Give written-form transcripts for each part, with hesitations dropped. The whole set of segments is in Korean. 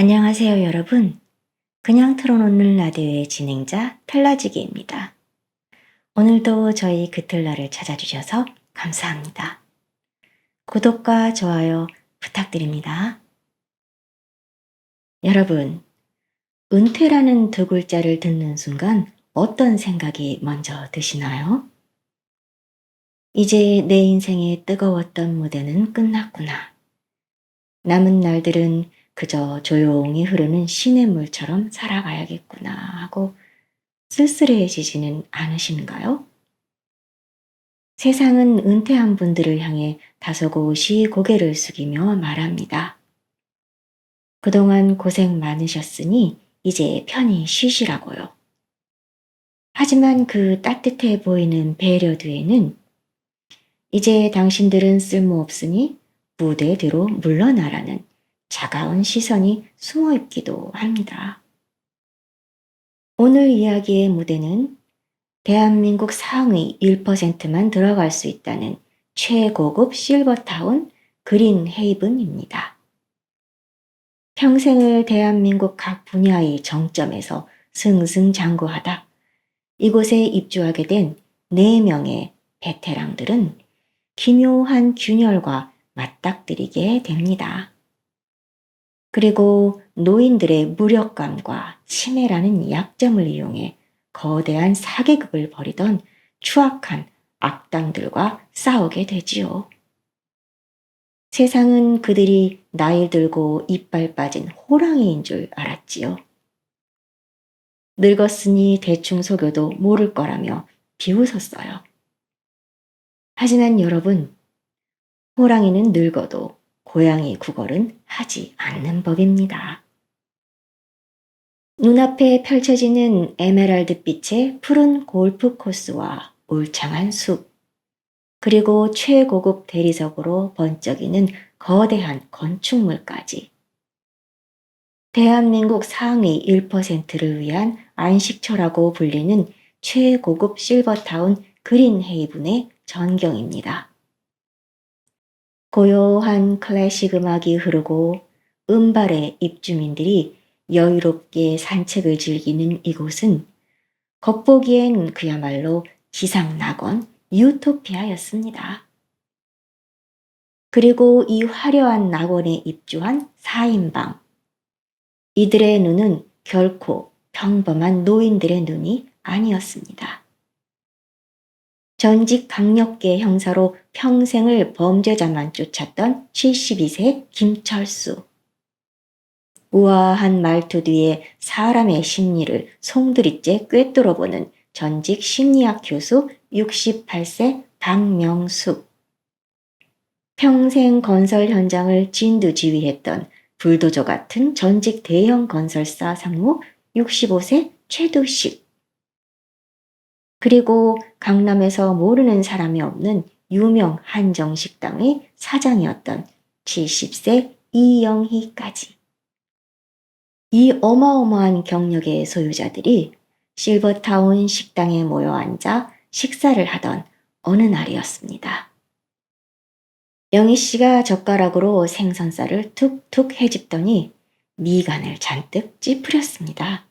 안녕하세요, 여러분. 그냥 틀어놓는 라디오의 진행자 틀라지기입니다. 오늘도 저희 그틀라를 찾아주셔서 감사합니다. 구독과 좋아요 부탁드립니다. 여러분, 은퇴라는 두 글자를 듣는 순간 어떤 생각이 먼저 드시나요? 이제 내 인생의 뜨거웠던 무대는 끝났구나. 남은 날들은 그저 조용히 흐르는 시냇물처럼 살아가야겠구나 하고 쓸쓸해지지는 않으신가요? 세상은 은퇴한 분들을 향해 다소곳이 고개를 숙이며 말합니다. 그동안 고생 많으셨으니 이제 편히 쉬시라고요. 하지만 그 따뜻해 보이는 배려 뒤에는 이제 당신들은 쓸모없으니 무대 뒤로 물러나라는 차가운 시선이 숨어 있기도 합니다. 오늘 이야기의 무대는 대한민국 상위 1%만 들어갈 수 있다는 최고급 실버타운 그린 헤이븐입니다. 평생을 대한민국 각 분야의 정점에서 승승장구하다 이곳에 입주하게 된 4명의 베테랑들은 기묘한 균열과 맞닥뜨리게 됩니다. 그리고 노인들의 무력감과 치매라는 약점을 이용해 거대한 사계극을 벌이던 추악한 악당들과 싸우게 되지요. 세상은 그들이 나이 들고 이빨 빠진 호랑이인 줄 알았지요. 늙었으니 대충 속여도 모를 거라며 비웃었어요. 하지만 여러분, 호랑이는 늙어도 고양이 구걸은 하지 않는 법입니다. 눈앞에 펼쳐지는 에메랄드빛의 푸른 골프 코스와 울창한 숲, 그리고 최고급 대리석으로 번쩍이는 거대한 건축물까지. 대한민국 상위 1%를 위한 안식처라고 불리는 최고급 실버타운 그린 헤이븐의 전경입니다. 고요한 클래식 음악이 흐르고 은발의 입주민들이 여유롭게 산책을 즐기는 이곳은 겉보기엔 그야말로 지상낙원 유토피아였습니다. 그리고 이 화려한 낙원에 입주한 4인방. 이들의 눈은 결코 평범한 노인들의 눈이 아니었습니다. 전직 강력계 형사로 평생을 범죄자만 쫓았던 72세 김철수. 우아한 말투 뒤에 사람의 심리를 송두리째 꿰뚫어보는 전직 심리학 교수 68세 박명숙. 평생 건설 현장을 진두지휘했던 불도저 같은 전직 대형 건설사 상무 65세 최두식. 그리고 강남에서 모르는 사람이 없는 유명 한정식당의 사장이었던 70세 이영희까지. 이 어마어마한 경력의 소유자들이 실버타운 식당에 모여 앉아 식사를 하던 어느 날이었습니다. 영희 씨가 젓가락으로 생선살을 툭툭 해집더니 미간을 잔뜩 찌푸렸습니다.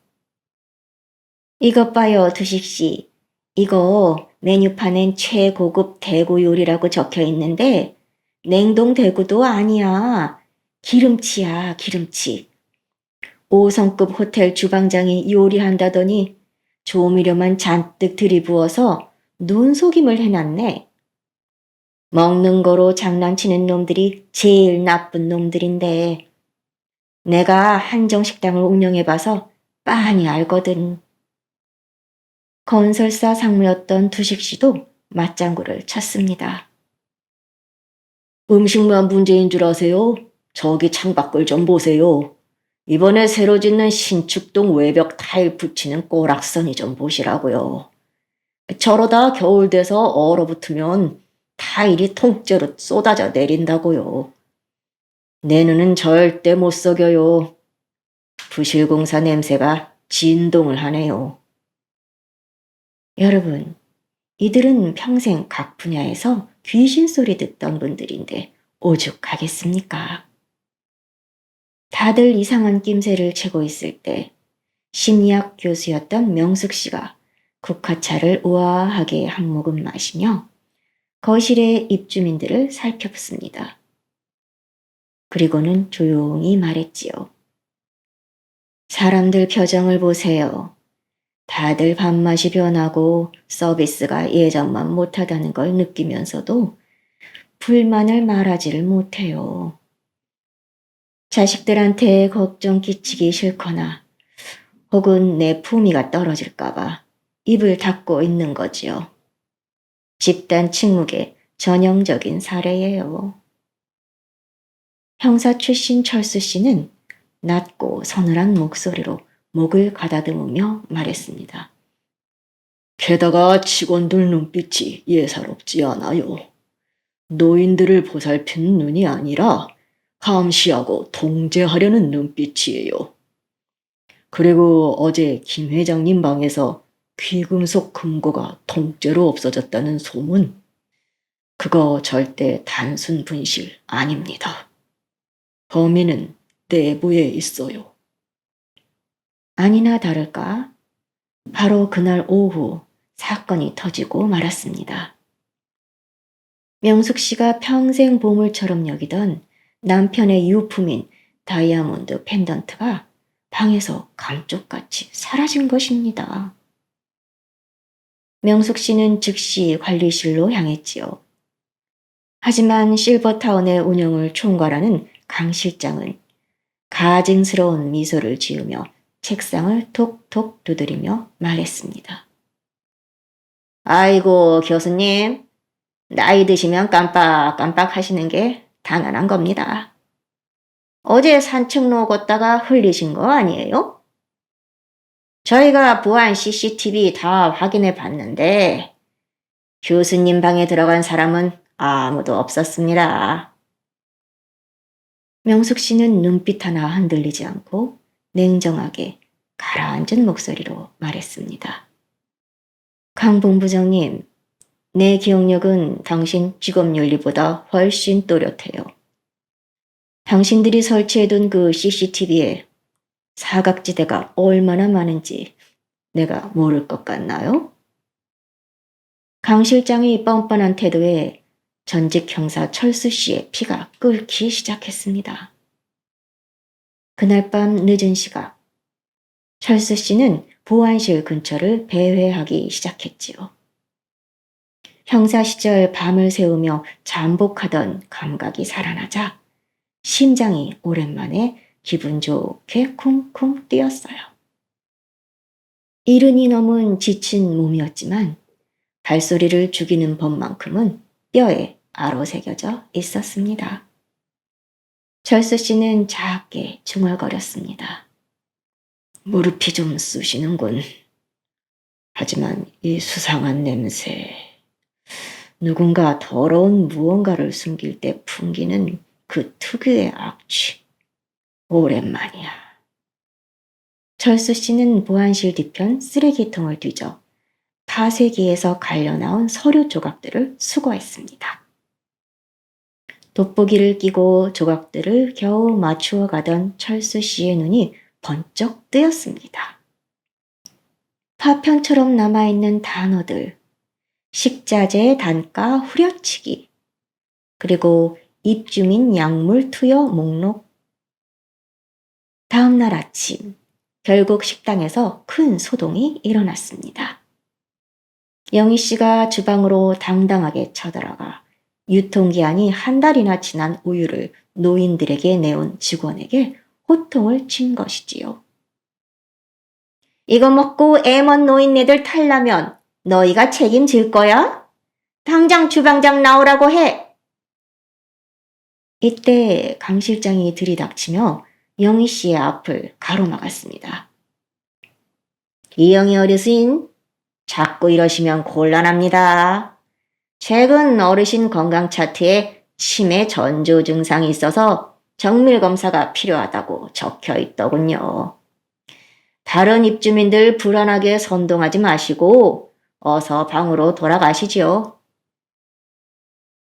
이것 봐요, 두식 씨. 이거 메뉴판엔 최고급 대구 요리라고 적혀 있는데 냉동 대구도 아니야. 기름치야, 기름치. 5성급 호텔 주방장이 요리한다더니 조미료만 잔뜩 들이부어서 눈속임을 해놨네. 먹는 거로 장난치는 놈들이 제일 나쁜 놈들인데 내가 한정식당을 운영해봐서 빤히 알거든. 건설사 상무였던 두식 씨도 맞장구를 쳤습니다. 음식만 문제인 줄 아세요? 저기 창밖을 좀 보세요. 이번에 새로 짓는 신축동 외벽 타일 붙이는 꼬락선이 좀 보시라고요. 저러다 겨울 돼서 얼어붙으면 타일이 통째로 쏟아져 내린다고요. 내 눈은 절대 못 속여요. 부실공사 냄새가 진동을 하네요. 여러분, 이들은 평생 각 분야에서 귀신 소리 듣던 분들인데 오죽하겠습니까? 다들 이상한 낌새를 채고 있을 때 심리학 교수였던 명숙 씨가 국화차를 우아하게 한 모금 마시며 거실의 입주민들을 살폈습니다. 그리고는 조용히 말했지요. 사람들 표정을 보세요. 다들 밥맛이 변하고 서비스가 예전만 못하다는 걸 느끼면서도 불만을 말하지를 못해요. 자식들한테 걱정 끼치기 싫거나 혹은 내 품위가 떨어질까봐 입을 닫고 있는 거지요. 집단 침묵의 전형적인 사례예요. 형사 출신 철수 씨는 낮고 서늘한 목소리로 목을 가다듬으며 말했습니다. 게다가 직원들 눈빛이 예사롭지 않아요. 노인들을 보살피는 눈이 아니라 감시하고 통제하려는 눈빛이에요. 그리고 어제 김 회장님 방에서 귀금속 금고가 통째로 없어졌다는 소문. 그거 절대 단순 분실 아닙니다. 범인은 내부에 있어요. 아니나 다를까 바로 그날 오후 사건이 터지고 말았습니다. 명숙 씨가 평생 보물처럼 여기던 남편의 유품인 다이아몬드 펜던트가 방에서 감쪽같이 사라진 것입니다. 명숙 씨는 즉시 관리실로 향했지요. 하지만 실버타운의 운영을 총괄하는 강 실장은 가증스러운 미소를 지으며 책상을 톡톡 두드리며 말했습니다. 아이고 교수님, 나이 드시면 깜빡깜빡 하시는 게 당연한 겁니다. 어제 산책로 걷다가 흘리신 거 아니에요? 저희가 보안 CCTV 다 확인해 봤는데 교수님 방에 들어간 사람은 아무도 없었습니다. 명숙 씨는 눈빛 하나 흔들리지 않고 냉정하게 가라앉은 목소리로 말했습니다. 강 본부장님, 내 기억력은 당신 직업윤리보다 훨씬 또렷해요. 당신들이 설치해둔 그 CCTV에 사각지대가 얼마나 많은지 내가 모를 것 같나요? 강 실장의 뻔뻔한 태도에 전직 형사 철수 씨의 피가 끓기 시작했습니다. 그날 밤 늦은 시각, 철수 씨는 보안실 근처를 배회하기 시작했지요. 형사 시절 밤을 새우며 잠복하던 감각이 살아나자 심장이 오랜만에 기분 좋게 쿵쿵 뛰었어요. 이른이 넘은 지친 몸이었지만 발소리를 죽이는 법만큼은 뼈에 아로새겨져 있었습니다. 철수 씨는 작게 중얼거렸습니다. 무릎이 좀 쑤시는군. 하지만 이 수상한 냄새, 누군가 더러운 무언가를 숨길 때 풍기는 그 특유의 악취, 오랜만이야. 철수 씨는 보안실 뒤편 쓰레기통을 뒤져 파쇄기에서 갈려나온 서류 조각들을 수거했습니다. 돋보기를 끼고 조각들을 겨우 맞추어 가던 철수 씨의 눈이 번쩍 뜨였습니다. 파편처럼 남아있는 단어들, 식자재 단가 후려치기, 그리고 입주민 약물 투여 목록. 다음 날 아침, 결국 식당에서 큰 소동이 일어났습니다. 영희 씨가 주방으로 당당하게 쳐들어가 유통기한이 한 달이나 지난 우유를 노인들에게 내온 직원에게 호통을 친 것이지요. 이거 먹고 애먼 노인네들 탈라면 너희가 책임질 거야? 당장 주방장 나오라고 해! 이때 강 실장이 들이닥치며 영희 씨의 앞을 가로막았습니다. 이영희 어르신, 자꾸 이러시면 곤란합니다. 최근 어르신 건강 차트에 치매 전조 증상이 있어서 정밀 검사가 필요하다고 적혀 있더군요. 다른 입주민들 불안하게 선동하지 마시고 어서 방으로 돌아가시지요.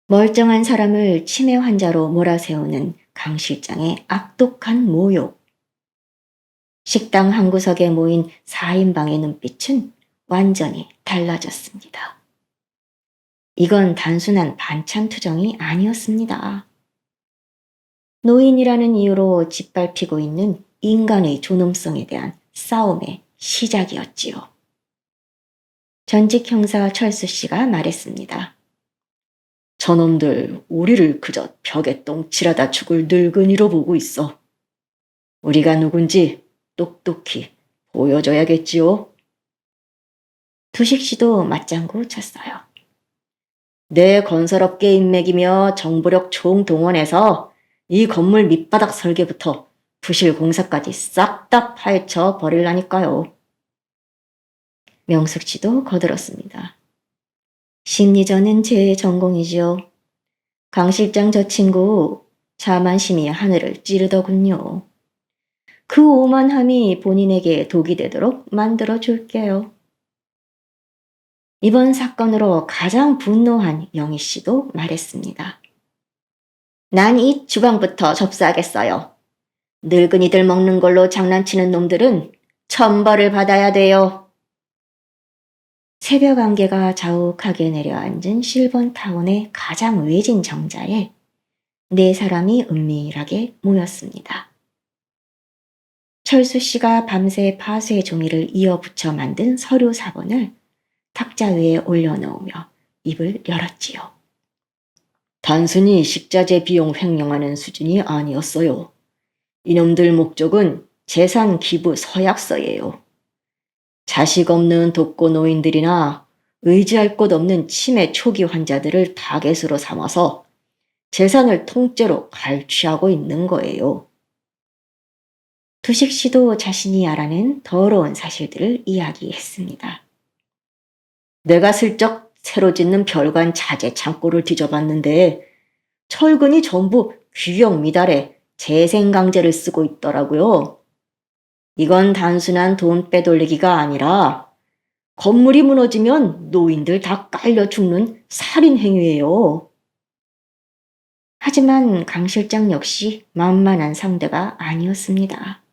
멀쩡한 사람을 치매 환자로 몰아세우는 강 실장의 악독한 모욕. 식당 한 구석에 모인 4인방의 눈빛은 완전히 달라졌습니다. 이건 단순한 반찬 투정이 아니었습니다. 노인이라는 이유로 짓밟히고 있는 인간의 존엄성에 대한 싸움의 시작이었지요. 전직 형사 철수 씨가 말했습니다. 저놈들 우리를 그저 벽에 똥칠하다 죽을 늙은이로 보고 있어. 우리가 누군지 똑똑히 보여줘야겠지요. 두식 씨도 맞장구 쳤어요. 내 건설업계 인맥이며 정보력 총동원해서 이 건물 밑바닥 설계부터 부실 공사까지 싹 다 파헤쳐 버릴라니까요. 명숙 씨도 거들었습니다. 심리전은 제 전공이지요. 강 실장 저 친구 자만심이 하늘을 찌르더군요. 그 오만함이 본인에게 독이 되도록 만들어 줄게요. 이번 사건으로 가장 분노한 영희 씨도 말했습니다. 난 이 주방부터 접수하겠어요. 늙은이들 먹는 걸로 장난치는 놈들은 천벌을 받아야 돼요. 새벽 안개가 자욱하게 내려앉은 실번타운의 가장 외진 정자에 4사람이 은밀하게 모였습니다. 철수 씨가 밤새 파쇄 종이를 이어붙여 만든 서류 사본을 탁자 위에 올려놓으며 입을 열었지요. 단순히 식자재 비용 횡령하는 수준이 아니었어요. 이놈들 목적은 재산 기부 서약서예요. 자식 없는 독거 노인들이나 의지할 곳 없는 치매 초기 환자들을 타겟으로 삼아서 재산을 통째로 갈취하고 있는 거예요. 두식 씨도 자신이 알아낸 더러운 사실들을 이야기했습니다. 내가 슬쩍 새로 짓는 별관 자재 창고를 뒤져봤는데 철근이 전부 규격 미달에 재생강제를 쓰고 있더라고요. 이건 단순한 돈 빼돌리기가 아니라 건물이 무너지면 노인들 다 깔려 죽는 살인 행위예요. 하지만 강 실장 역시 만만한 상대가 아니었습니다.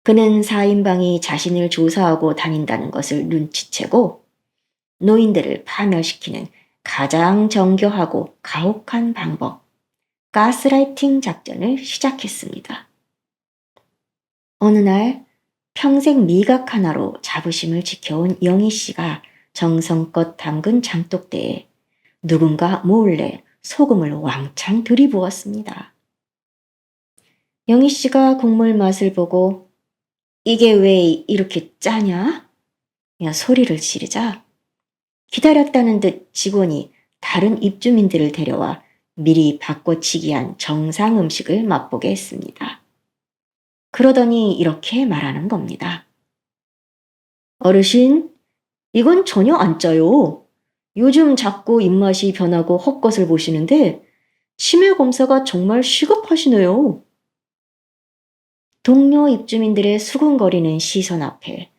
그는 4인방이 자신을 조사하고 다닌다는 것을 눈치채고 노인들을 파멸시키는 가장 정교하고 가혹한 방법, 가스라이팅 작전을 시작했습니다. 어느 날 평생 미각 하나로 자부심을 지켜온 영희 씨가 정성껏 담근 장독대에 누군가 몰래 소금을 왕창 들이부었습니다. 영희 씨가 국물 맛을 보고 이게 왜 이렇게 짜냐? 소리를 지르자 기다렸다는 듯 직원이 다른 입주민들을 데려와 미리 바꿔치기한 정상 음식을 맛보게 했습니다. 그러더니 이렇게 말하는 겁니다. 어르신, 이건 전혀 안 짜요. 요즘 자꾸 입맛이 변하고 헛것을 보시는데 치매 검사가 정말 시급하시네요. 동료 입주민들의 수군거리는 시선 앞에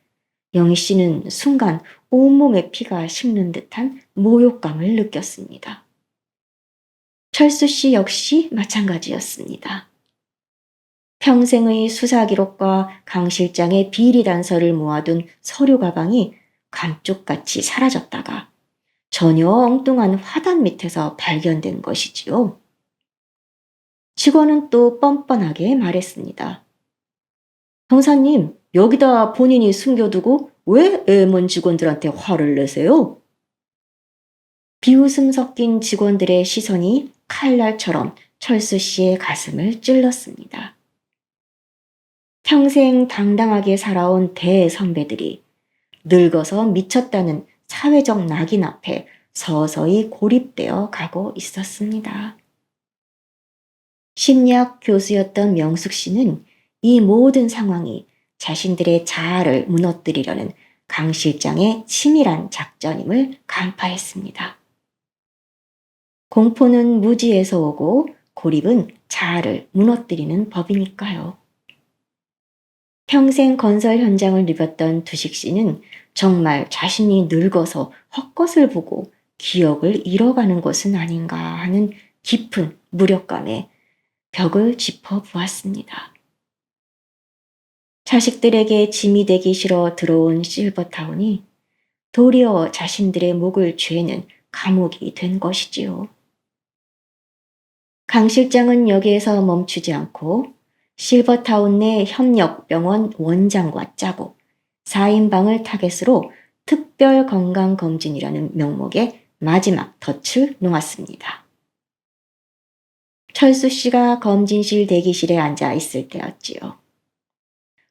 영희 씨는 순간 온몸에 피가 식는 듯한 모욕감을 느꼈습니다. 철수 씨 역시 마찬가지였습니다. 평생의 수사 기록과 강 실장의 비리 단서를 모아둔 서류 가방이 감쪽같이 사라졌다가 전혀 엉뚱한 화단 밑에서 발견된 것이지요. 직원은 또 뻔뻔하게 말했습니다. 형사님, 여기다 본인이 숨겨두고 왜 애먼 직원들한테 화를 내세요? 비웃음 섞인 직원들의 시선이 칼날처럼 철수 씨의 가슴을 찔렀습니다. 평생 당당하게 살아온 대선배들이 늙어서 미쳤다는 사회적 낙인 앞에 서서히 고립되어 가고 있었습니다. 심리학 교수였던 명숙 씨는 이 모든 상황이 자신들의 자아를 무너뜨리려는 강 실장의 치밀한 작전임을 간파했습니다. 공포는 무지에서 오고 고립은 자아를 무너뜨리는 법이니까요. 평생 건설 현장을 누볐던 두식 씨는 정말 자신이 늙어서 헛것을 보고 기억을 잃어가는 것은 아닌가 하는 깊은 무력감에 벽을 짚어 보았습니다. 자식들에게 짐이 되기 싫어 들어온 실버타운이 도리어 자신들의 목을 죄는 감옥이 된 것이지요. 강 실장은 여기에서 멈추지 않고 실버타운 내 협력병원 원장과 짜고 4인방을 타겟으로 특별 건강검진이라는 명목의 마지막 덫을 놓았습니다. 철수 씨가 검진실 대기실에 앉아 있을 때였지요.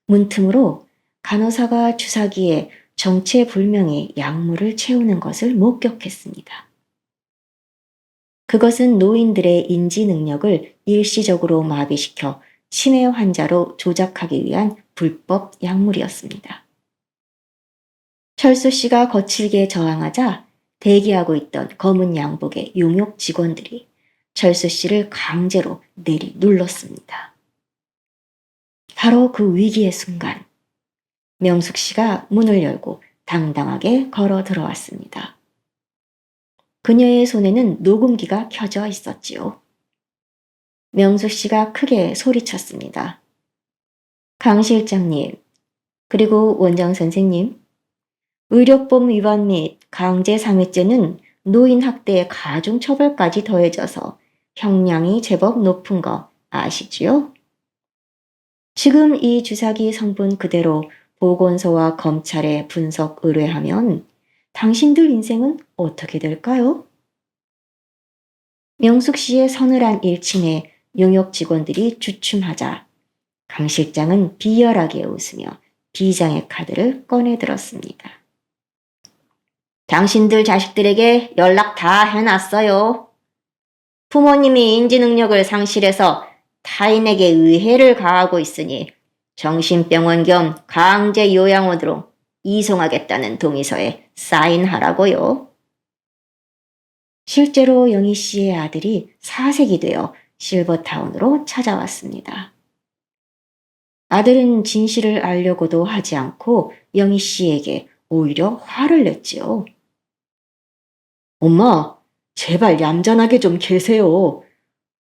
문틈으로 간호사가 주사기에 정체불명의 약물을 채우는 것을 목격했습니다. 그것은 노인들의 인지 능력을 일시적으로 마비시켜 치매 환자로 조작하기 위한 불법 약물이었습니다. 철수 씨가 거칠게 저항하자 대기하고 있던 검은 양복의 용역 직원들이 철수 씨를 강제로 내리 눌렀습니다. 바로 그 위기의 순간, 명숙 씨가 문을 열고 당당하게 걸어 들어왔습니다. 그녀의 손에는 녹음기가 켜져 있었지요. 명숙 씨가 크게 소리쳤습니다. 강 실장님, 그리고 원장 선생님, 의료법 위반 및 강제상해죄는 노인학대 가중처벌까지 더해져서 형량이 제법 높은 거 아시지요? 지금 이 주사기 성분 그대로 보건소와 검찰에 분석 의뢰하면 당신들 인생은 어떻게 될까요? 명숙 씨의 서늘한 일침에 용역 직원들이 주춤하자 강 실장은 비열하게 웃으며 비장의 카드를 꺼내 들었습니다. 당신들 자식들에게 연락 다 해놨어요. 부모님이 인지능력을 상실해서 타인에게 의해를 가하고 있으니 정신병원 겸 강제 요양원으로 이송하겠다는 동의서에 사인하라고요. 실제로 영희 씨의 아들이 사색이 되어 실버타운으로 찾아왔습니다. 아들은 진실을 알려고도 하지 않고 영희 씨에게 오히려 화를 냈지요. 엄마, 제발 얌전하게 좀 계세요.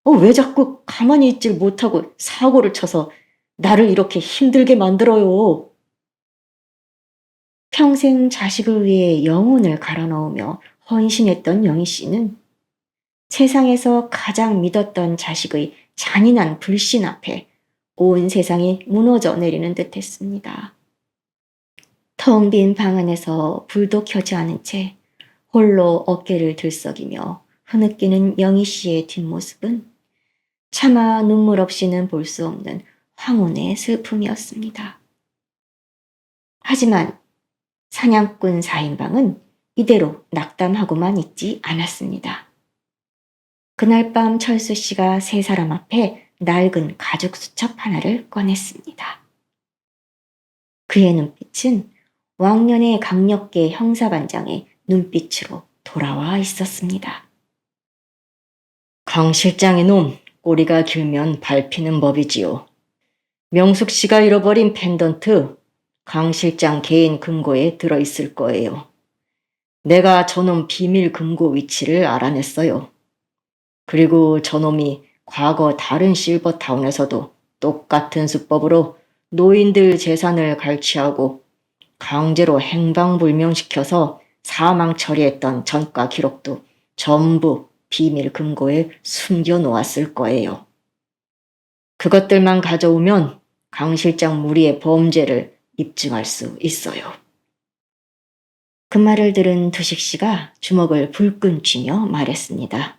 왜 자꾸 가만히 있질 못하고 사고를 쳐서 나를 이렇게 힘들게 만들어요. 평생 자식을 위해 영혼을 갈아넣으며 헌신했던 영희 씨는 세상에서 가장 믿었던 자식의 잔인한 불신 앞에 온 세상이 무너져 내리는 듯 했습니다. 텅 빈 방 안에서 불도 켜지 않은 채 홀로 어깨를 들썩이며 흐느끼는 영희 씨의 뒷모습은 차마 눈물 없이는 볼 수 없는 황혼의 슬픔이었습니다. 하지만 사냥꾼 4인방은 이대로 낙담하고만 있지 않았습니다. 그날 밤 철수 씨가 세 사람 앞에 낡은 가죽 수첩 하나를 꺼냈습니다. 그의 눈빛은 왕년의 강력계 형사반장의 눈빛으로 돌아와 있었습니다. 강 실장의 놈, 꼬리가 길면 밟히는 법이지요. 명숙 씨가 잃어버린 펜던트, 강 실장 개인 금고에 들어있을 거예요. 내가 저놈 비밀 금고 위치를 알아냈어요. 그리고 저놈이 과거 다른 실버타운에서도 똑같은 수법으로 노인들 재산을 갈취하고 강제로 행방불명시켜서 사망 처리했던 전과 기록도 전부 비밀 금고에 숨겨놓았을 거예요. 그것들만 가져오면 강 실장 무리의 범죄를 입증할 수 있어요. 그 말을 들은 두식 씨가 주먹을 불끈 쥐며 말했습니다.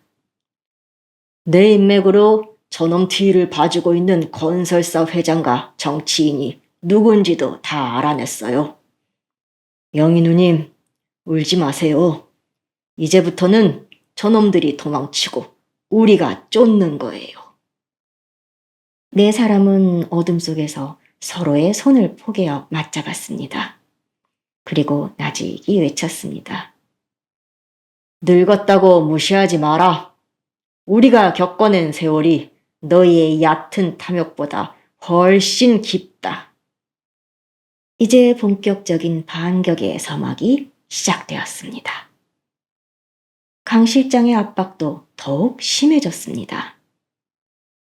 내 인맥으로 저놈 뒤를 봐주고 있는 건설사 회장과 정치인이 누군지도 다 알아냈어요. 영희 누님, 울지 마세요. 이제부터는 저놈들이 도망치고 우리가 쫓는 거예요. 네 사람은 어둠 속에서 서로의 손을 포개어 맞잡았습니다. 그리고 나직이 외쳤습니다. 늙었다고 무시하지 마라. 우리가 겪어낸 세월이 너희의 얕은 탐욕보다 훨씬 깊다. 이제 본격적인 반격의 서막이 시작되었습니다. 강 실장의 압박도 더욱 심해졌습니다.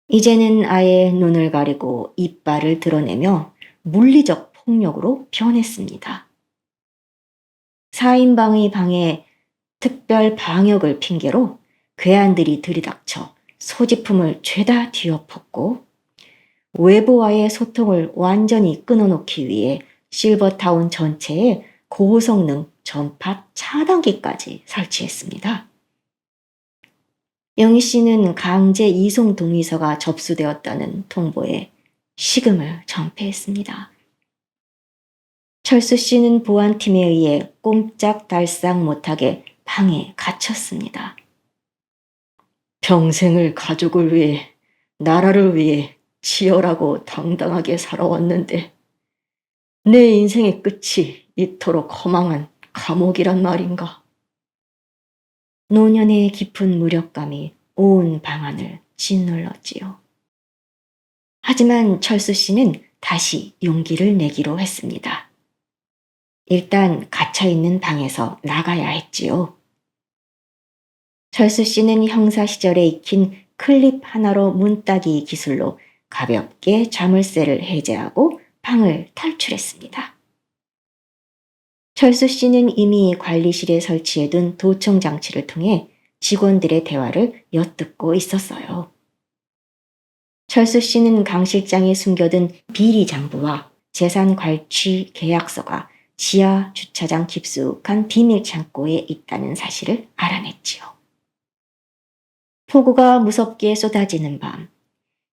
이제는 아예 눈을 가리고 이빨을 드러내며 물리적 폭력으로 변했습니다. 4인방의 방에 특별 방역을 핑계로 괴한들이 들이닥쳐 소지품을 죄다 뒤엎었고 외부와의 소통을 완전히 끊어놓기 위해 실버타운 전체에 고성능 전파 차단기까지 설치했습니다. 영희 씨는 강제 이송 동의서가 접수되었다는 통보에 식음을 전폐했습니다. 철수 씨는 보안팀에 의해 꼼짝달싹 못하게 방에 갇혔습니다. 평생을 가족을 위해, 나라를 위해 치열하고 당당하게 살아왔는데 내 인생의 끝이 이토록 허망한 감옥이란 말인가. 노년의 깊은 무력감이 온 방안을 짓눌렀지요. 하지만 철수 씨는 다시 용기를 내기로 했습니다. 일단 갇혀있는 방에서 나가야 했지요. 철수 씨는 형사 시절에 익힌 클립 하나로 문 따기 기술로 가볍게 자물쇠를 해제하고 방을 탈출했습니다. 철수 씨는 이미 관리실에 설치해둔 도청 장치를 통해 직원들의 대화를 엿듣고 있었어요. 철수 씨는 강 실장이 숨겨둔 비리 장부와 재산 관취 계약서가 지하 주차장 깊숙한 비밀 창고에 있다는 사실을 알아냈지요. 폭우가 무섭게 쏟아지는 밤,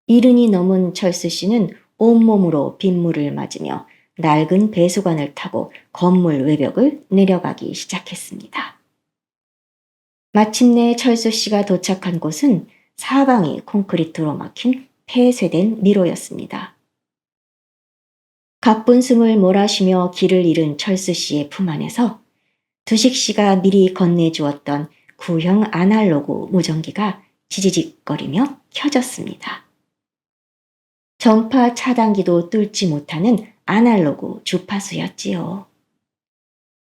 이른이 넘은 철수 씨는 온몸으로 빗물을 맞으며 낡은 배수관을 타고 건물 외벽을 내려가기 시작했습니다. 마침내 철수 씨가 도착한 곳은 사방이 콘크리트로 막힌 폐쇄된 미로였습니다. 가쁜 숨을 몰아쉬며 길을 잃은 철수 씨의 품 안에서 두식 씨가 미리 건네주었던 구형 아날로그 무전기가 지지직거리며 켜졌습니다. 전파 차단기도 뚫지 못하는 아날로그 주파수였지요.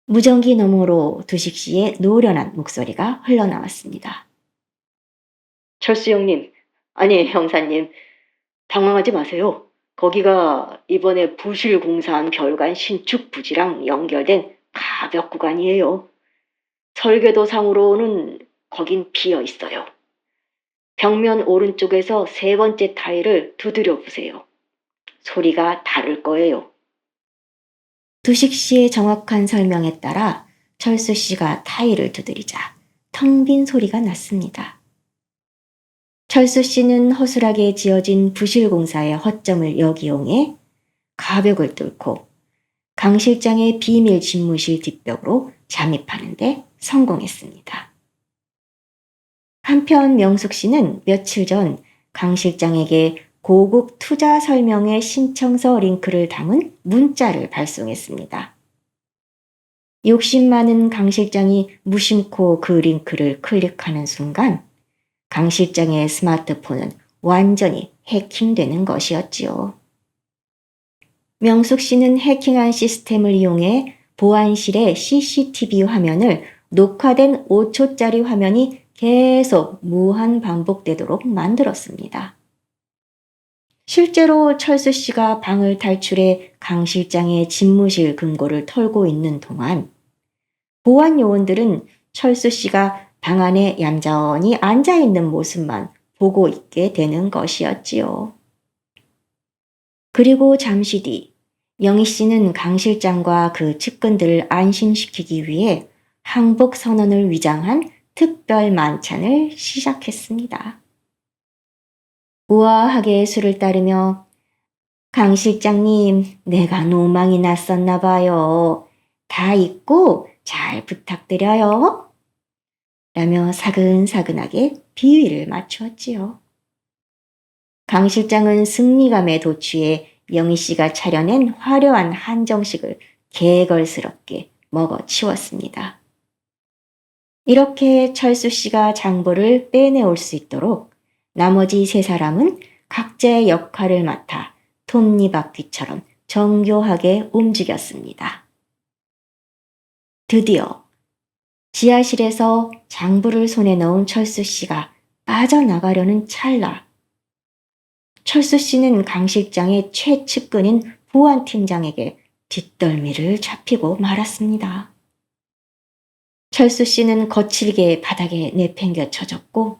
무전기 너머로 두식 씨의 노련한 목소리가 흘러나왔습니다. 철수 형님, 아니 형사님, 당황하지 마세요. 거기가 이번에 부실 공사한 별관 신축 부지랑 연결된 가벽 구간이에요. 설계도상으로는 거긴 비어 있어요. 벽면 오른쪽에서 세 번째 타일을 두드려 보세요. 소리가 다를 거예요. 두식 씨의 정확한 설명에 따라 철수 씨가 타일을 두드리자 텅 빈 소리가 났습니다. 철수 씨는 허술하게 지어진 부실공사의 허점을 역이용해 가벽을 뚫고 강 실장의 비밀 집무실 뒷벽으로 잠입하는데 성공했습니다. 한편 명숙 씨는 며칠 전 강 실장에게 고급 투자 설명회 신청서 링크를 담은 문자를 발송했습니다. 욕심 많은 강 실장이 무심코 그 링크를 클릭하는 순간 강 실장의 스마트폰은 완전히 해킹되는 것이었지요. 명숙 씨는 해킹한 시스템을 이용해 보안실의 CCTV 화면을 녹화된 5초짜리 화면이 계속 무한 반복되도록 만들었습니다. 실제로 철수 씨가 방을 탈출해 강 실장의 집무실 금고를 털고 있는 동안 보안 요원들은 철수 씨가 방 안에 얌전히 앉아있는 모습만 보고 있게 되는 것이었지요. 그리고 잠시 뒤 영희 씨는 강 실장과 그 측근들을 안심시키기 위해 항복 선언을 위장한 특별 만찬을 시작했습니다. 우아하게 술을 따르며 강 실장님, 내가 노망이 났었나 봐요. 다 잊고 잘 부탁드려요. 라며 사근사근하게 비위를 맞추었지요. 강 실장은 승리감에 도취해 영희 씨가 차려낸 화려한 한정식을 개걸스럽게 먹어치웠습니다. 이렇게 철수 씨가 장보를 빼내올 수 있도록 나머지 세 사람은 각자의 역할을 맡아 톱니바퀴처럼 정교하게 움직였습니다. 드디어 지하실에서 장부를 손에 넣은 철수 씨가 빠져나가려는 찰나 철수 씨는 강 실장의 최측근인 보안 팀장에게 뒷덜미를 잡히고 말았습니다. 철수 씨는 거칠게 바닥에 내팽겨쳐졌고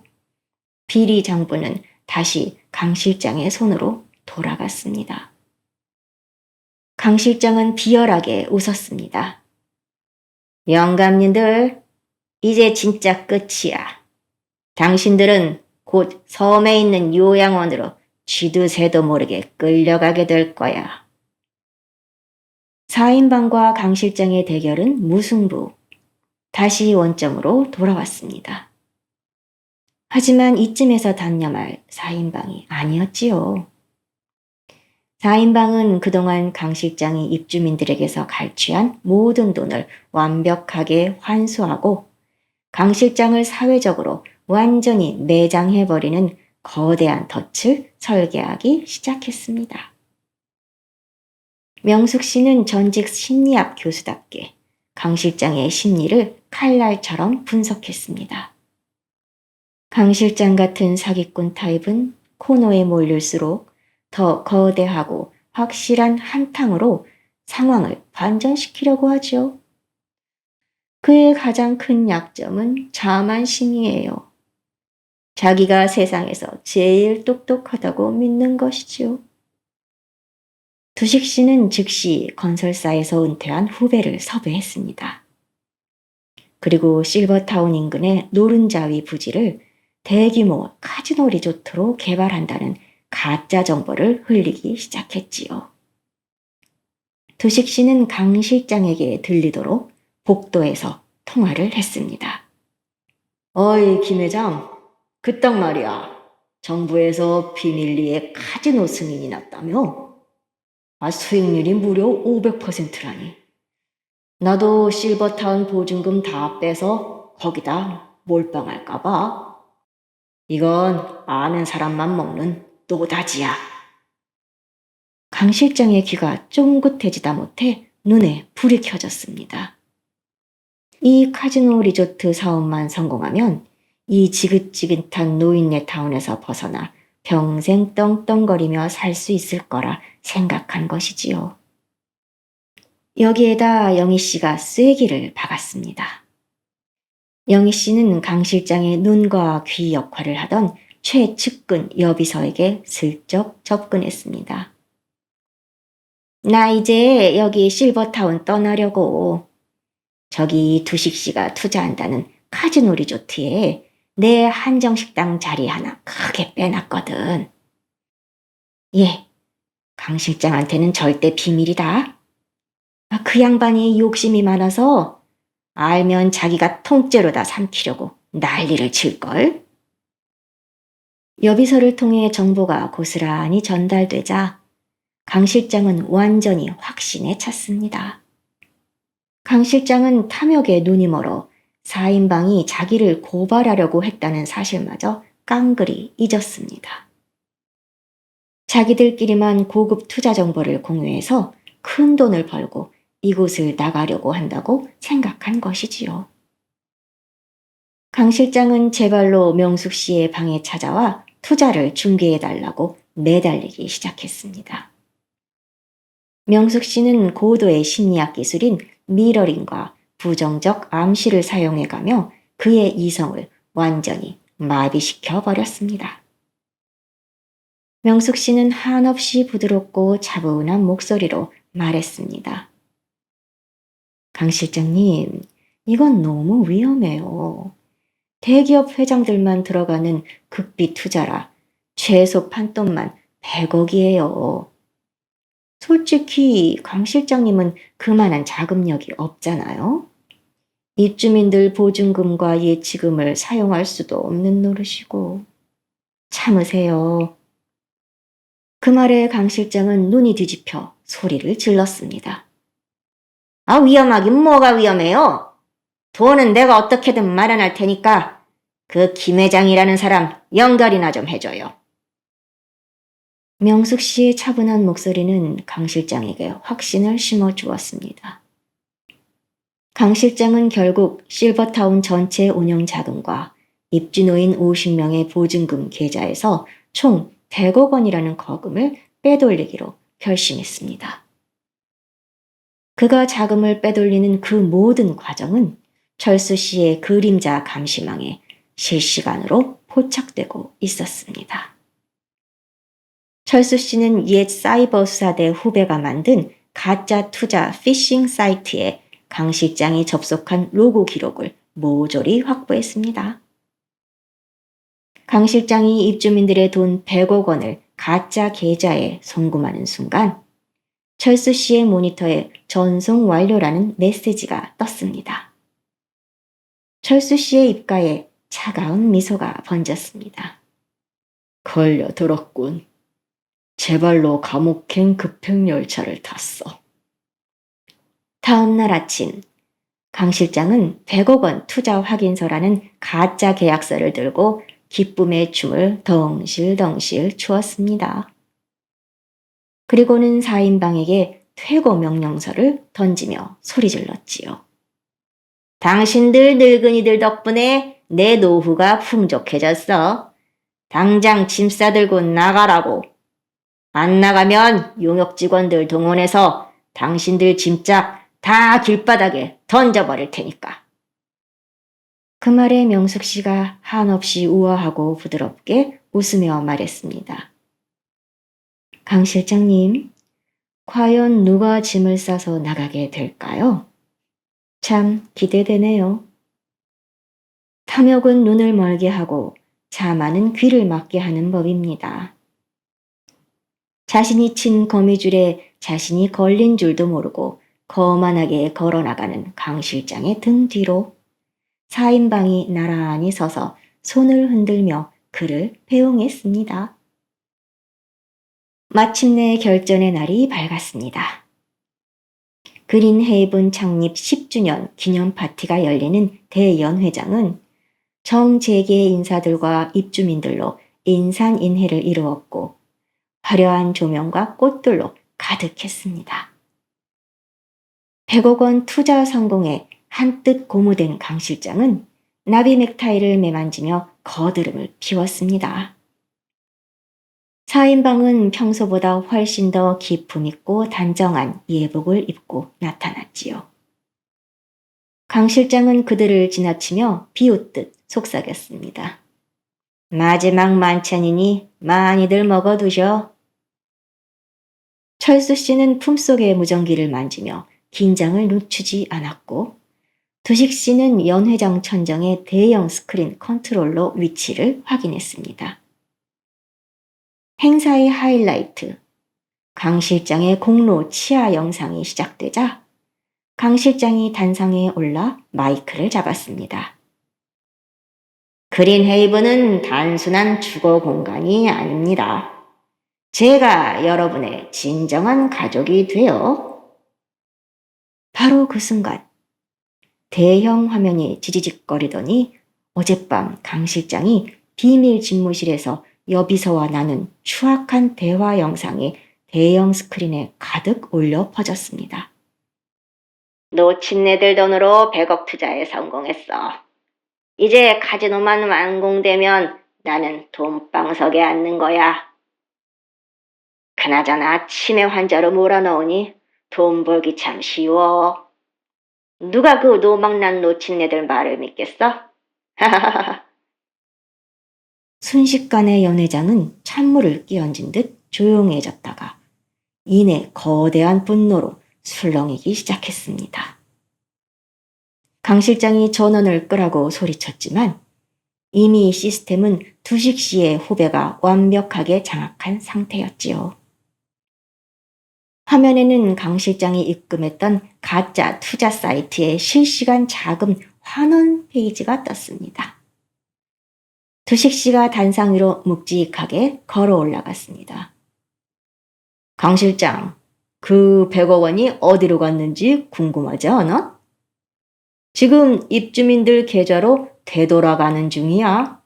비리 장부는 다시 강 실장의 손으로 돌아갔습니다. 강 실장은 비열하게 웃었습니다. 영감님들, 이제 진짜 끝이야. 당신들은 곧 섬에 있는 요양원으로 쥐도 새도 모르게 끌려가게 될 거야. 4인방과 강 실장의 대결은 무승부. 다시 원점으로 돌아왔습니다. 하지만 이쯤에서 단념할 4인방이 아니었지요. 4인방은 그동안 강 실장이 입주민들에게서 갈취한 모든 돈을 완벽하게 환수하고 강 실장을 사회적으로 완전히 매장해버리는 거대한 덫을 설계하기 시작했습니다. 명숙 씨는 전직 심리학 교수답게 강 실장의 심리를 칼날처럼 분석했습니다. 강 실장 같은 사기꾼 타입은 코너에 몰릴수록 더 거대하고 확실한 한탕으로 상황을 반전시키려고 하죠. 그의 가장 큰 약점은 자만심이에요. 자기가 세상에서 제일 똑똑하다고 믿는 것이지요. 두식 씨는 즉시 건설사에서 은퇴한 후배를 섭외했습니다. 그리고 실버타운 인근의 노른자위 부지를 대규모 카지노 리조트로 개발한다는 가짜 정보를 흘리기 시작했지요. 두식 씨는 강 실장에게 들리도록 복도에서 통화를 했습니다. 어이 김 회장, 그딱 말이야. 정부에서 비밀리에 카지노 승인이 났다며? 수익률이 무려 500%라니. 나도 실버타운 보증금 다 빼서 거기다 몰빵할까봐. 이건 아는 사람만 먹는 노다지야. 강 실장의 귀가 쫑긋해지다 못해 눈에 불이 켜졌습니다. 이 카지노 리조트 사업만 성공하면 이 지긋지긋한 노인네 타운에서 벗어나 평생 떵떵거리며 살 수 있을 거라 생각한 것이지요. 여기에다 영희 씨가 쐐기를 박았습니다. 영희 씨는 강 실장의 눈과 귀 역할을 하던 최측근 여비서에게 슬쩍 접근했습니다. 나 이제 여기 실버타운 떠나려고. 저기 두식 씨가 투자한다는 카지노 리조트에 내 한정식당 자리 하나 크게 빼놨거든. 예, 강 실장한테는 절대 비밀이다. 그 양반이 욕심이 많아서 알면 자기가 통째로 다 삼키려고 난리를 칠걸. 여비서를 통해 정보가 고스란히 전달되자 강 실장은 완전히 확신에 찼습니다. 강 실장은 탐욕에 눈이 멀어 4인방이 자기를 고발하려고 했다는 사실마저 깡그리 잊었습니다. 자기들끼리만 고급 투자 정보를 공유해서 큰 돈을 벌고 이곳을 나가려고 한다고 생각한 것이지요. 강 실장은 제 발로 명숙 씨의 방에 찾아와 투자를 중개해달라고 매달리기 시작했습니다. 명숙 씨는 고도의 심리학 기술인 미러링과 부정적 암시를 사용해가며 그의 이성을 완전히 마비시켜 버렸습니다. 명숙 씨는 한없이 부드럽고 차분한 목소리로 말했습니다. 강 실장님, 이건 너무 위험해요. 대기업 회장들만 들어가는 극비 투자라 최소 판돈만 100억이에요. 솔직히 강 실장님은 그만한 자금력이 없잖아요. 입주민들 보증금과 예치금을 사용할 수도 없는 노릇이고. 참으세요. 그 말에 강 실장은 눈이 뒤집혀 소리를 질렀습니다. 위험하긴 뭐가 위험해요? 돈은 내가 어떻게든 마련할 테니까 그 김 회장이라는 사람 연결이나 좀 해줘요. 명숙 씨의 차분한 목소리는 강 실장에게 확신을 심어주었습니다. 강 실장은 결국 실버타운 전체 운영 자금과 입주노인 50명의 보증금 계좌에서 총 100억 원이라는 거금을 빼돌리기로 결심했습니다. 그가 자금을 빼돌리는 그 모든 과정은 철수 씨의 그림자 감시망에 실시간으로 포착되고 있었습니다. 철수 씨는 옛 사이버 수사대 후배가 만든 가짜 투자 피싱 사이트에 강 실장이 접속한 로고 기록을 모조리 확보했습니다. 강 실장이 입주민들의 돈 100억 원을 가짜 계좌에 송금하는 순간 철수 씨의 모니터에 전송 완료라는 메시지가 떴습니다. 철수 씨의 입가에 차가운 미소가 번졌습니다. 걸려들었군. 제발로 감옥행 급행열차를 탔어. 다음 날 아침, 강 실장은 100억 원 투자 확인서라는 가짜 계약서를 들고 기쁨의 춤을 덩실덩실 추었습니다. 그리고는 4인방에게 퇴거 명령서를 던지며 소리질렀지요. 당신들 늙은이들 덕분에 내 노후가 풍족해졌어. 당장 짐 싸들고 나가라고. 안 나가면 용역 직원들 동원해서 당신들 짐짝 다 길바닥에 던져버릴 테니까. 그 말에 명숙 씨가 한없이 우아하고 부드럽게 웃으며 말했습니다. 강 실장님, 과연 누가 짐을 싸서 나가게 될까요? 참 기대되네요. 탐욕은 눈을 멀게 하고 자만은 귀를 막게 하는 법입니다. 자신이 친 거미줄에 자신이 걸린 줄도 모르고 거만하게 걸어나가는 강 실장의 등 뒤로 4인방이 나란히 서서 손을 흔들며 그를 배웅했습니다. 마침내 결전의 날이 밝았습니다. 그린헤이븐 창립 10주년 기념 파티가 열리는 대연회장은 정재계 인사들과 입주민들로 인산인해를 이루었고 화려한 조명과 꽃들로 가득했습니다. 100억 원 투자 성공에 한뜻 고무된 강 실장은 나비 넥타이를 매만지며 거드름을 피웠습니다. 4인방은 평소보다 훨씬 더 기품 있고 단정한 예복을 입고 나타났지요. 강 실장은 그들을 지나치며 비웃듯 속삭였습니다. 마지막 만찬이니 많이들 먹어두셔. 철수 씨는 품속의 무전기를 만지며 긴장을 늦추지 않았고 두식 씨는 연회장 천정의 대형 스크린 컨트롤러 위치를 확인했습니다. 행사의 하이라이트, 강 실장의 공로 치아 영상이 시작되자 강 실장이 단상에 올라 마이크를 잡았습니다. 그린헤이븐은 단순한 주거 공간이 아닙니다. 제가 여러분의 진정한 가족이 되어 바로 그 순간 대형 화면이 지지직거리더니 어젯밤 강 실장이 비밀 집무실에서 여비서와 나눈 추악한 대화 영상이 대형 스크린에 가득 올려 퍼졌습니다. 노친네들 돈으로 100억 투자에 성공했어. 이제 카지노만 완공되면 나는 돈방석에 앉는 거야. 그나저나 치매 환자로 몰아넣으니 돈 벌기 참 쉬워. 누가 그 노망난 노친네들 말을 믿겠어? 하하하하. 순식간에 연회장은 찬물을 끼얹은 듯 조용해졌다가 이내 거대한 분노로 술렁이기 시작했습니다. 강 실장이 전원을 끄라고 소리쳤지만 이미 시스템은 두식 씨의 후배가 완벽하게 장악한 상태였지요. 화면에는 강 실장이 입금했던 가짜 투자 사이트의 실시간 자금 환원 페이지가 떴습니다. 두식 씨가 단상 위로 묵직하게 걸어 올라갔습니다. 강 실장, 그 100억 원이 어디로 갔는지 궁금하지 않아? 지금 입주민들 계좌로 되돌아가는 중이야.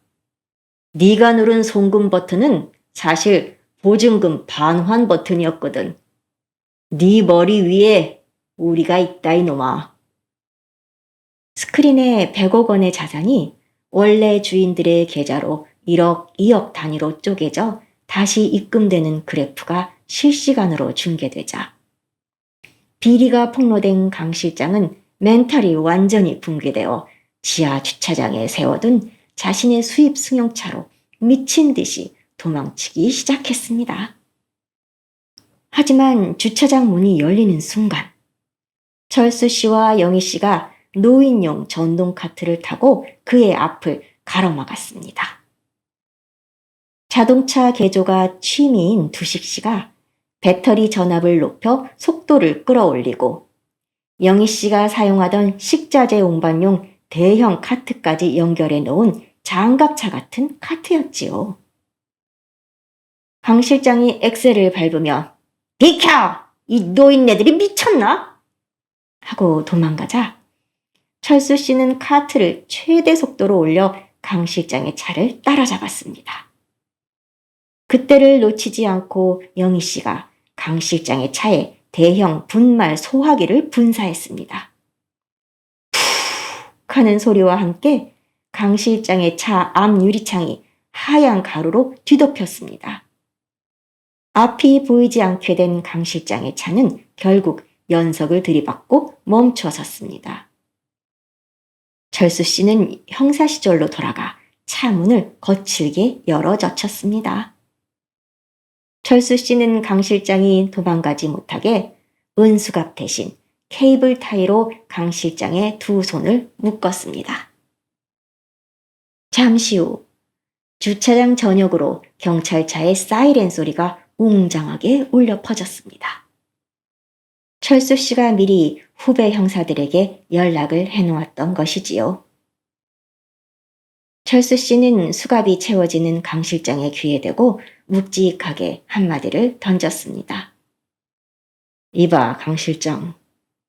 네가 누른 송금 버튼은 사실 보증금 반환 버튼이었거든. 네 머리 위에 우리가 있다 이놈아. 스크린에 100억 원의 자산이 원래 주인들의 계좌로 1억, 2억 단위로 쪼개져 다시 입금되는 그래프가 실시간으로 중계되자 비리가 폭로된 강 실장은 멘탈이 완전히 붕괴되어 지하 주차장에 세워둔 자신의 수입 승용차로 미친 듯이 도망치기 시작했습니다. 하지만 주차장 문이 열리는 순간 철수 씨와 영희 씨가 노인용 전동 카트를 타고 그의 앞을 가로막았습니다. 자동차 개조가 취미인 두식 씨가 배터리 전압을 높여 속도를 끌어올리고 영희 씨가 사용하던 식자재 운반용 대형 카트까지 연결해 놓은 장갑차 같은 카트였지요. 강 실장이 엑셀을 밟으며 비켜! 이 노인네들이 미쳤나? 하고 도망가자 철수 씨는 카트를 최대 속도로 올려 강 실장의 차를 따라잡았습니다. 그때를 놓치지 않고 영희 씨가 강 실장의 차에 대형 분말 소화기를 분사했습니다. 푹 하는 소리와 함께 강 실장의 차 앞 유리창이 하얀 가루로 뒤덮였습니다. 앞이 보이지 않게 된 강 실장의 차는 결국 연석을 들이받고 멈춰섰습니다. 철수 씨는 형사 시절로 돌아가 차 문을 거칠게 열어 젖혔습니다. 철수 씨는 강 실장이 도망가지 못하게 은수갑 대신 케이블 타이로 강 실장의 두 손을 묶었습니다. 잠시 후 주차장 전역으로 경찰차의 사이렌 소리가 웅장하게 울려 퍼졌습니다. 철수 씨가 미리 후배 형사들에게 연락을 해놓았던 것이지요. 철수 씨는 수갑이 채워지는 강 실장의 귀에 대고 묵직하게 한마디를 던졌습니다. 이봐, 강 실장.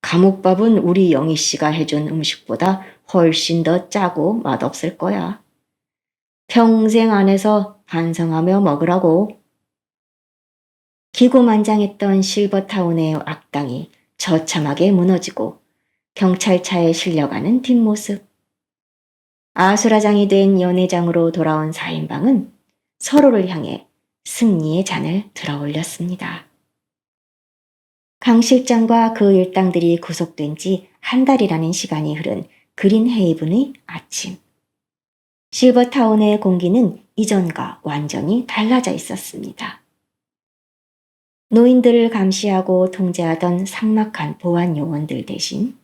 감옥밥은 우리 영희 씨가 해준 음식보다 훨씬 더 짜고 맛없을 거야. 평생 안에서 반성하며 먹으라고. 기고만장했던 실버타운의 악당이 처참하게 무너지고 경찰차에 실려가는 뒷모습. 아수라장이 된 연회장으로 돌아온 4인방은 서로를 향해 승리의 잔을 들어올렸습니다. 강 실장과 그 일당들이 구속된 지 한 달이라는 시간이 흐른 그린헤이븐의 아침. 실버타운의 공기는 이전과 완전히 달라져 있었습니다. 노인들을 감시하고 통제하던 삭막한 보안 요원들 대신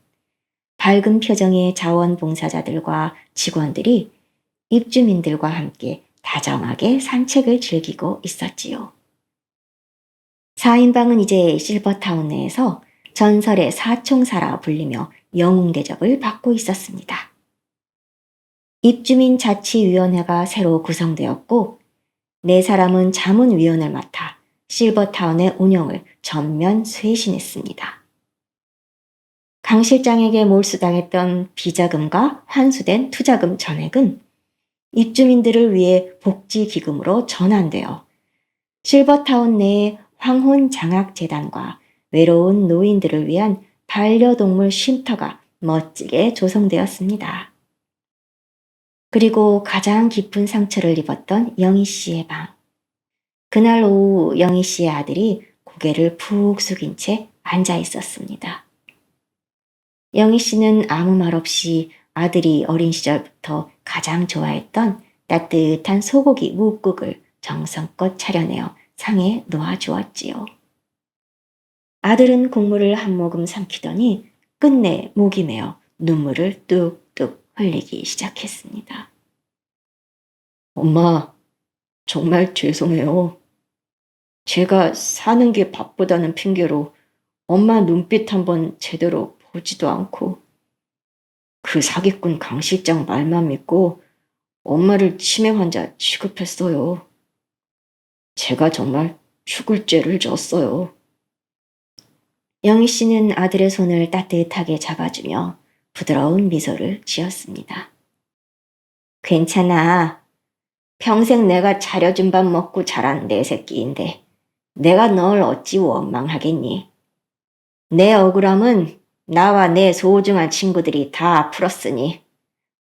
밝은 표정의 자원봉사자들과 직원들이 입주민들과 함께 다정하게 산책을 즐기고 있었지요. 4인방은 이제 실버타운 내에서 전설의 사총사라 불리며 영웅 대접을 받고 있었습니다. 입주민 자치위원회가 새로 구성되었고 4사람은 자문위원을 맡아 실버타운의 운영을 전면 쇄신했습니다. 강 실장에게 몰수당했던 비자금과 환수된 투자금 전액은 입주민들을 위해 복지기금으로 전환되어 실버타운 내의 황혼장학재단과 외로운 노인들을 위한 반려동물 쉼터가 멋지게 조성되었습니다. 그리고 가장 깊은 상처를 입었던 영희 씨의 방. 그날 오후 영희 씨의 아들이 고개를 푹 숙인 채 앉아 있었습니다. 영희 씨는 아무 말 없이 아들이 어린 시절부터 가장 좋아했던 따뜻한 소고기 묵국을 정성껏 차려내어 상에 놓아주었지요. 아들은 국물을 한 모금 삼키더니 끝내 목이 메어 눈물을 뚝뚝 흘리기 시작했습니다. 엄마, 정말 죄송해요. 제가 사는 게 바쁘다는 핑계로 엄마 눈빛 한번 제대로 보지도 않고 그 사기꾼 강 실장 말만 믿고 엄마를 치매 환자 취급했어요. 제가 정말 죽을 죄를 졌어요. 영희 씨는 아들의 손을 따뜻하게 잡아주며 부드러운 미소를 지었습니다. 괜찮아. 평생 내가 차려준 밥 먹고 자란 내 새끼인데 내가 널 어찌 원망하겠니? 내 억울함은 나와 내 소중한 친구들이 다 풀었으니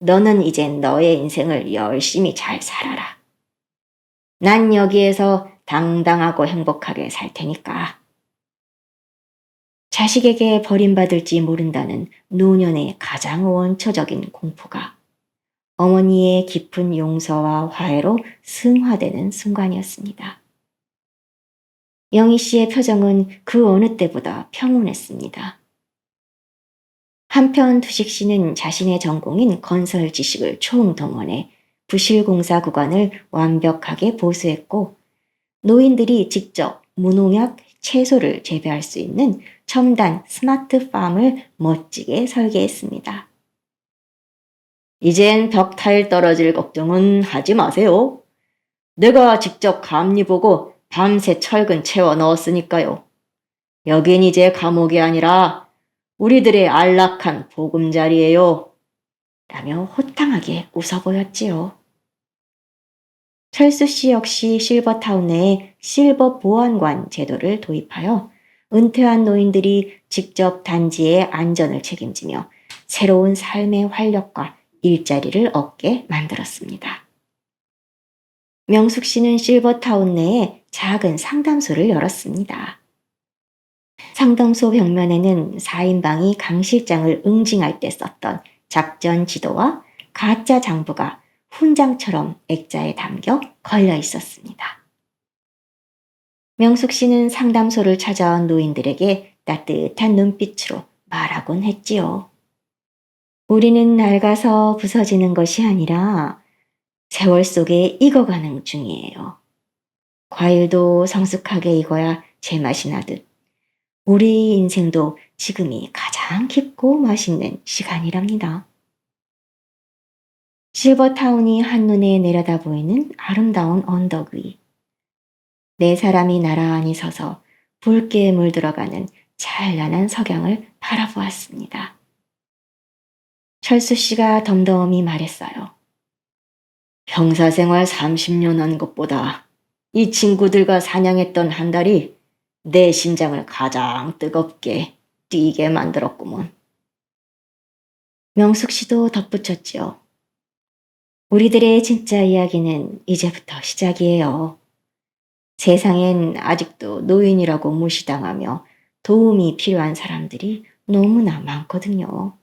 너는 이제 너의 인생을 열심히 잘 살아라. 난 여기에서 당당하고 행복하게 살 테니까. 자식에게 버림받을지 모른다는 노년의 가장 원초적인 공포가 어머니의 깊은 용서와 화해로 승화되는 순간이었습니다. 영희 씨의 표정은 그 어느 때보다 평온했습니다. 한편 두식 씨는 자신의 전공인 건설 지식을 총동원해 부실공사 구간을 완벽하게 보수했고 노인들이 직접 무농약 채소를 재배할 수 있는 첨단 스마트 팜을 멋지게 설계했습니다. 이젠 벽 타일 떨어질 걱정은 하지 마세요. 내가 직접 감리 보고 밤새 철근 채워 넣었으니까요. 여긴 이제 감옥이 아니라 우리들의 안락한 보금자리예요. 라며 호탕하게 웃어 보였지요. 철수 씨 역시 실버타운 내에 실버 보안관 제도를 도입하여 은퇴한 노인들이 직접 단지의 안전을 책임지며 새로운 삶의 활력과 일자리를 얻게 만들었습니다. 명숙 씨는 실버타운 내에 작은 상담소를 열었습니다. 상담소 벽면에는 4인방이 강 실장을 응징할 때 썼던 작전 지도와 가짜 장부가 훈장처럼 액자에 담겨 걸려 있었습니다. 명숙 씨는 상담소를 찾아온 노인들에게 따뜻한 눈빛으로 말하곤 했지요. 우리는 낡아서 부서지는 것이 아니라 세월 속에 익어가는 중이에요. 과일도 성숙하게 익어야 제맛이 나듯 우리 인생도 지금이 가장 깊고 맛있는 시간이랍니다. 실버타운이 한눈에 내려다 보이는 아름다운 언덕 위. 네 사람이 나란히 서서 붉게 물들어가는 찬란한 석양을 바라보았습니다. 철수 씨가 덤덤히 말했어요. 병사생활 30년 한 것보다 이 친구들과 사냥했던 한 달이 내 심장을 가장 뜨겁게 뛰게 만들었구먼. 명숙 씨도 덧붙였지요. 우리들의 진짜 이야기는 이제부터 시작이에요. 세상엔 아직도 노인이라고 무시당하며 도움이 필요한 사람들이 너무나 많거든요.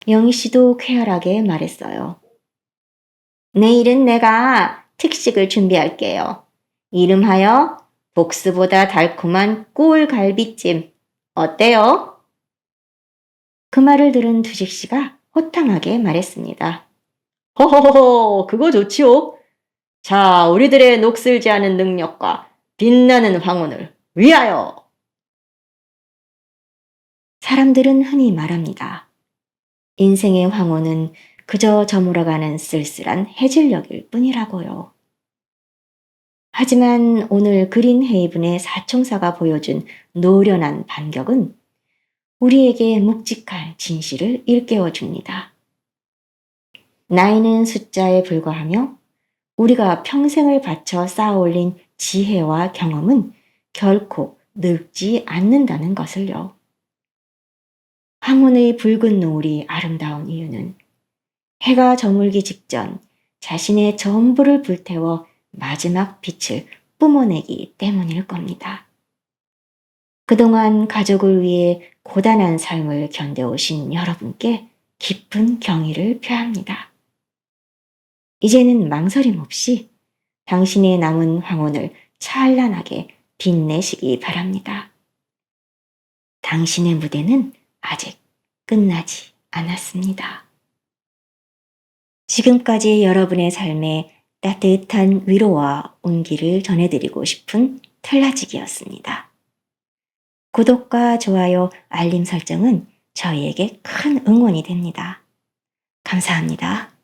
영희 씨도 쾌활하게 말했어요. 내일은 내가 특식을 준비할게요. 이름하여 복수보다 달콤한 꿀갈비찜. 어때요? 그 말을 들은 두식 씨가 호탕하게 말했습니다. 허허허, 그거 좋지요. 자, 우리들의 녹슬지 않은 능력과 빛나는 황혼을 위하여! 사람들은 흔히 말합니다. 인생의 황혼은 그저 저물어가는 쓸쓸한 해질녘일 뿐이라고요. 하지만 오늘 그린 헤이븐의 사총사가 보여준 노련한 반격은 우리에게 묵직할 진실을 일깨워 줍니다. 나이는 숫자에 불과하며 우리가 평생을 바쳐 쌓아올린 지혜와 경험은 결코 늙지 않는다는 것을요. 황혼의 붉은 노을이 아름다운 이유는 해가 저물기 직전 자신의 전부를 불태워 마지막 빛을 뿜어내기 때문일 겁니다. 그동안 가족을 위해 고단한 삶을 견뎌오신 여러분께 깊은 경의를 표합니다. 이제는 망설임 없이 당신의 남은 황혼을 찬란하게 빛내시기 바랍니다. 당신의 무대는 아직 끝나지 않았습니다. 지금까지 여러분의 삶에 따뜻한 위로와 온기를 전해드리고 싶은 틀라지기였습니다. 구독과 좋아요, 알림 설정은 저희에게 큰 응원이 됩니다. 감사합니다.